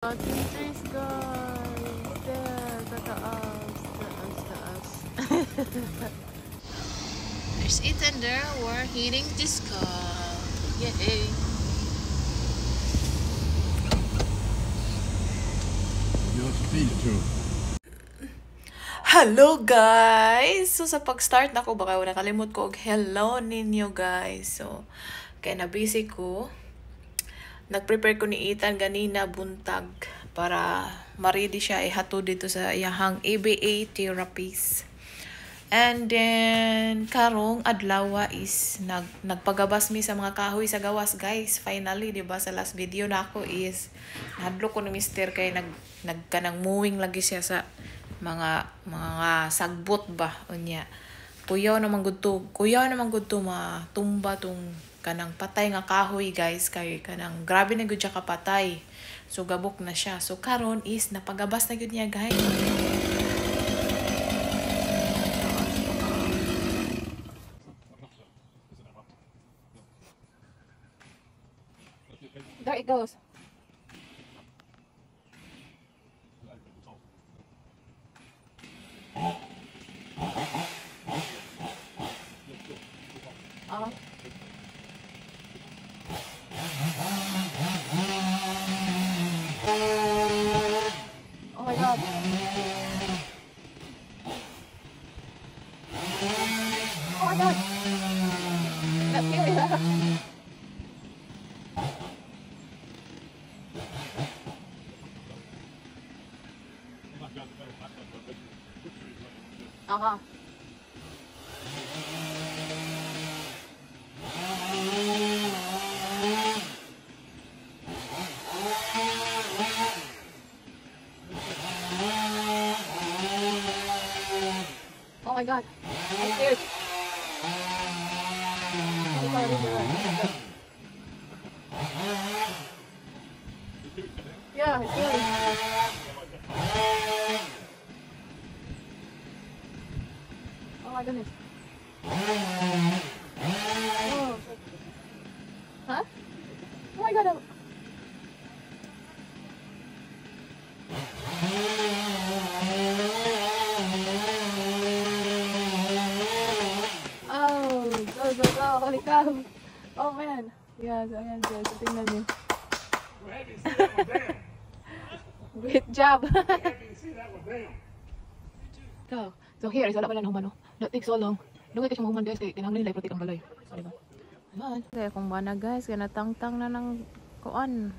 Nice guys! There, sa taas. Taas. There's Ethan there. We're hitting disco. Yay! Hello guys! So sa pag-start na ko, baka nakalimot ko og hello ninyo guys. So, kaya na busy ko. Nag-prepare ko ni Ethan ganina buntag para ma-ready siya ihatod dito sa iyahang ABA therapies. And then karong adlaw is nagpagabas mi sa mga kahoy sa gawas guys. Finally, di ba sa last video na ako is nahadlo ko ni Mr. kay nagkanang mowing lagi siya sa mga sagbot ba unya. Kuyaw naman gud to matumba tong kanang patay nga kahoy guys, kay kanang grabe na gud siya kapatay. So gabok na siya. So karon is napagabas na gud niya guys. There it goes. Oh my god. Oh my god. That's scary. Uh-huh. Oh my god, I'm scared. Yeah, it's scary. Oh my goodness. Oh. Huh? Oh my god. Go, holy cow. Oh man. Yes, ayan guys. Tingnan niyo. Great job. So here is wala pala ng humano. That takes so long. Dugay kasi mahuman guys kay kinahanglan nila iprotek ang balay. So diba? Ayan. Kaya kung bana guys, kaya natangtang na ng kuan.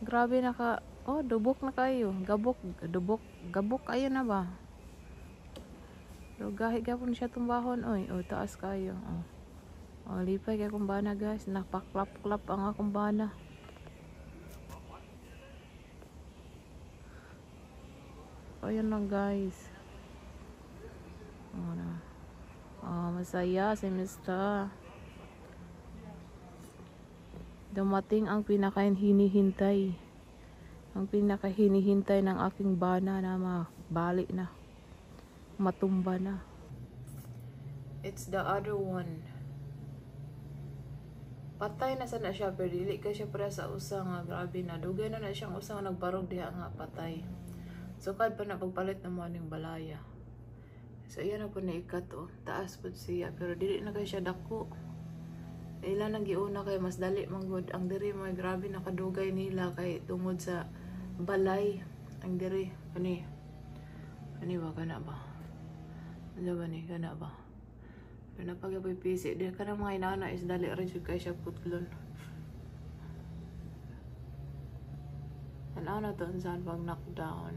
Grabe na ka. Oh, dubok na kayo. Gabok kayo na ba? So gahit gapon siya tumbahon. Oy, oh, taas kayo. Oh, lipay kay kumbana guys. Napaklap-klap ang akong bana. Ayun lang guys. Masaya si Mr. Dumating ang pinakahinihintay. Ang pinakahinihintay ng aking bana na mabalik na. Matumba na. It's the other one. Patay na sana siya, pero dili ka siya para sa usa nga grabe na. Dugay na siyang usa nga nagbarog diha nga patay. So kad pa na pagpalit na mo ning balaya. So iyan na po na ikat taas po siya, pero dili na kay siya dako. Ilan nang giuna kay mas dali manggod ang diri mo grabe nakadugay nila kay tungod sa balay ang diri ani ba kana ba? Ano ba ni kana ba? Pero napagaboy pisi di kana mga inana is dali ra jud kay siya putlon. Ano to unsan pag knockdown.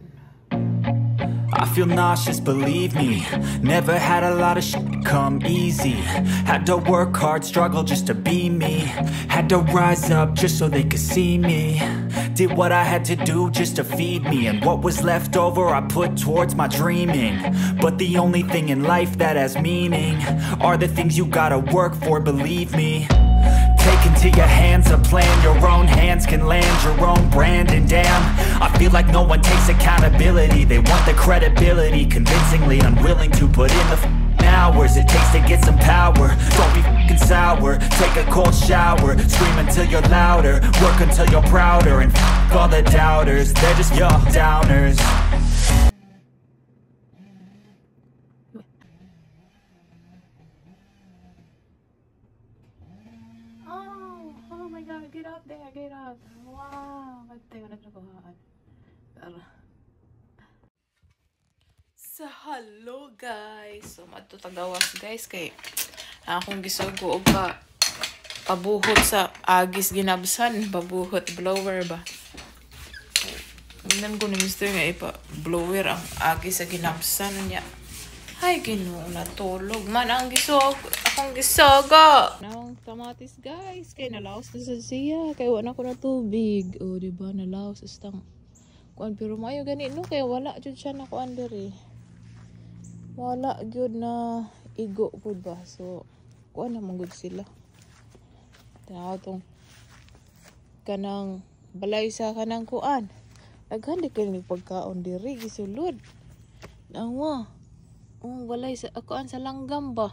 I feel nauseous, believe me. Never had a lot of shit come easy. Had to work hard, struggle just to be me. Had to rise up just so they could see me. Did what I had to do just to feed me. And what was left over I put towards my dreaming. But the only thing in life that has meaning are the things you gotta work for, believe me. Take into your hands a plan. Your own hands can land your own brand. And damn, I feel like no one takes accountability. They want the credibility, convincingly unwilling to put in the hours it takes to get some power. Don't be looking sour. Take a cold shower, scream until you're louder, work until you're prouder, and f all the doubters, they're just your downers. Oh my God, get up there, get up. Wow, tayo nagtrabahaan. Tara. So, hello guys. So, matutagawas guys kay akong gisugo og pabuhot sa agis ginabsan, pabuhot blower ba. Minan ko ni Mr. nga ipa-blower ang agis sa ginabsan niya. Ay, Ginoo, natulog man ang gisog. Akong gisogo. Nang kamatis guys, kay nalaos na sa siya, kay wala ko na tubig. O, diba, nalaos istang kuan, pero mayo gani no, kay wala jud siya na kuan diri. Wala jud na igo pud ba. So, kuan na manggod sila. Tanaw tong kanang balay sa kanang kuan. Daghan di kay pagkaon diri gisulod. Nawa. Balay sa kuan sa langgam ba.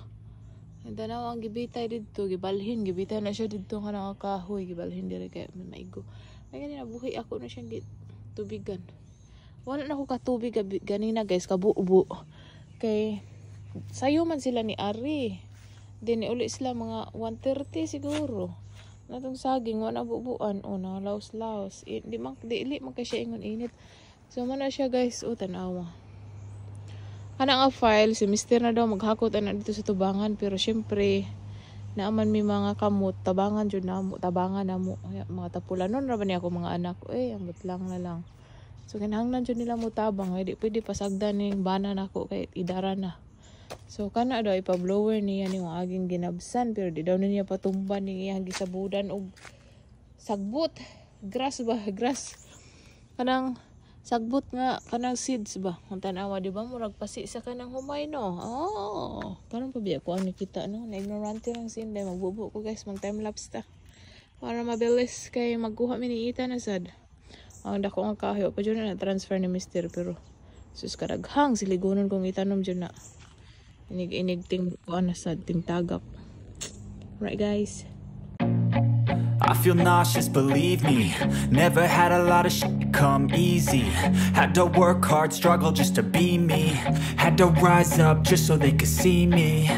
Tanaw ang gibitay didto, gibalhin, gibitay na siya didto kanang kahoy, gibalhin diri kay maigo. Ay ganina buhi ako na siyang tubigan. Wala na ko katubig ganina guys, kabuubo. Kay sayo man sila ni Ari. Din uli sila mga 1:30 siguro. Natong saging wala bubuan o na laos-laos. Di man siya ingon init. So man na siya guys, tanawa. Kana nga file si Mr. na daw maghakot na dito sa tubangan, pero syempre naaman mi mga kamot tabangan jud namo, tabangan namo mga tapulanon ra ba ni ako mga anak ko ambot lang na lang. So kinahanglan jud nila mo tabang, di pwede pasagdan ning bana nako kay idara na. So kana daw ipa-blower niya ning aging ginabsan, pero di daw niya patumban ning iyang gisabudan og sagbot, grass kanang sagbot nga kanang seeds ba. Ang tanawa di ba murag pasi sa kanang humay no. Karon pa biya ko ang nakita no, na ignorante lang sinday magbubo ko guys, mag time lapse ta. Para mabilis kay magkuha mi ni Ita na sad. Ang dako nga kahoy pa jud na transfer ni Mr. pero sus kadaghang siligonon kong itanom jud na. Inig ting kuan na sad ting tagak. Right guys. I feel nauseous, believe me. Never had a lot of shit come easy. Had to work hard, struggle just to be me. Had to rise up just so they could see me.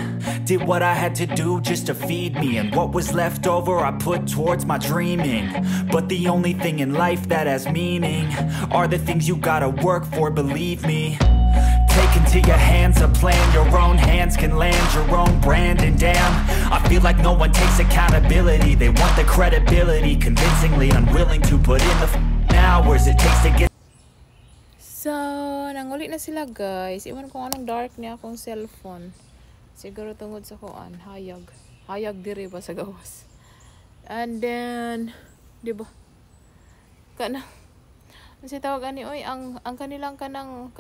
Did what I had to do just to feed me, and what was left over I put towards my dreaming. But the only thing in life that has meaning are the things you gotta work for, believe me. Take into your hands a plan, your own hands can land your own brand. And damn, I feel like no one takes accountability. They want the credibility, convincingly unwilling to put in the hours it takes to get. So, nanguli na sila guys. Iwan ko anong dark niya akong cellphone. Siguro tungod sa kuan, hayag diri ba sa gawas. And then, di ba? Kasi tawag ani oy ang kanilang kanang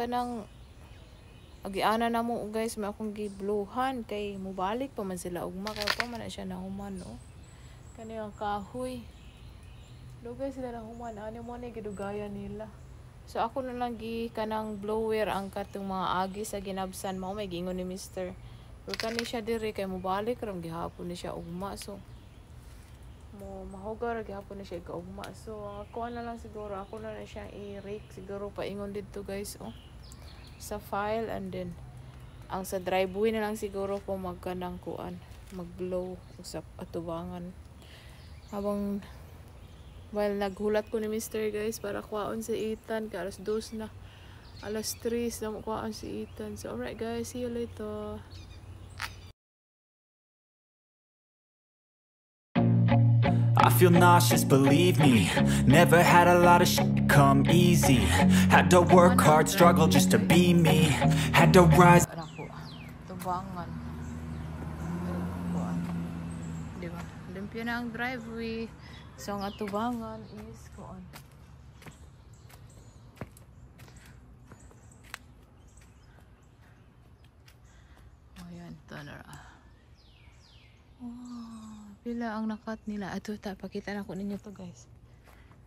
agiana na mo guys, may akong gibluhan kay mubalik pa man sila ugma kay pa man na siya nahuman no. Kani ang kahoy. Dugay sila nahuman ani mo ni gidugaya nila. So ako na lang gi kanang blower ang katong mga agi sa ginabsan mao may gingon ni Mr. Pero kani siya diri kay mubalik ram gihapon ni siya ugma, so mo mahugar gihapon ni siya ugma. So ako na lang siguro ako na siya i-rake siguro paingon dito guys sa file, and then ang sa driveway na lang siguro ko magkanang kuan mag-blow sa atubangan habang while naghulat ko ni Mr. guys para kuwaon si Ethan ka alas 2 na, alas 3 na kuwaon si Ethan. So alright guys, see you later. I feel nauseous, believe me. Never had a lot of shit come easy. Had to work hard, struggle just to be me. Had to rise. Tubangan. Diba? Limpyo na ang driveway. So ang atubangan is kuan. Ayan, tanara. Pila ang nakat nila. Ato pakita na ko ninyo to guys.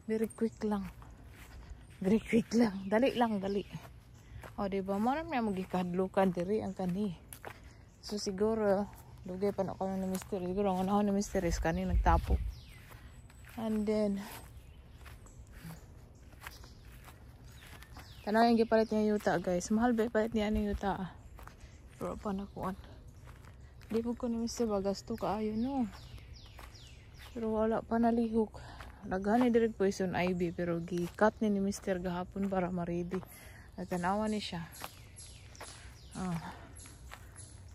Very quick lang. Dali lang. O diba? Maram na magikadlukan diri ang kani. So siguro Dugay pa na ko ng mystery. Siguro ang unahon ng mystery kani nagtapo. And then tanaw yung gipalit niya yuta guys. Mahal ba ipalit niya ni yuta? Pero pa nakuan. Di po ko ni Mr. Bagasto kaayo no. Pero wala pa nalihok. Laghan ni direct poison ivy pero gi-cut ni Mr. gahapon para ma-ready. At tanawa ni siya.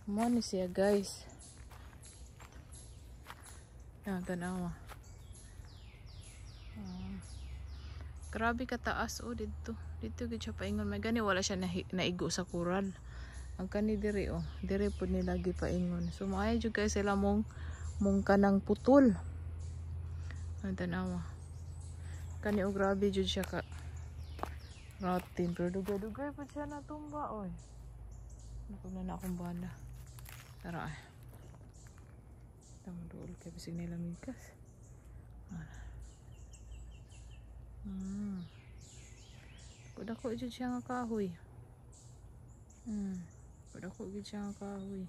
Mo ni siya guys. Tanawa. Grabe kataas dito. Dito gid siya paingon. May gani wala siya naigo sa kural. Ang kani diri dire pud nila gipaingon. So maayo jud guys sila mong kanang putol. Ang tanawa. Kani grabe jud siya ka rotin pero dugay-dugay pa siya natumba oy. Naku na akong banda. Tara ay. Tama dool kay bisig nila mikas. Dako jud siya nga kahoy. Dako jud siya nga kahoy.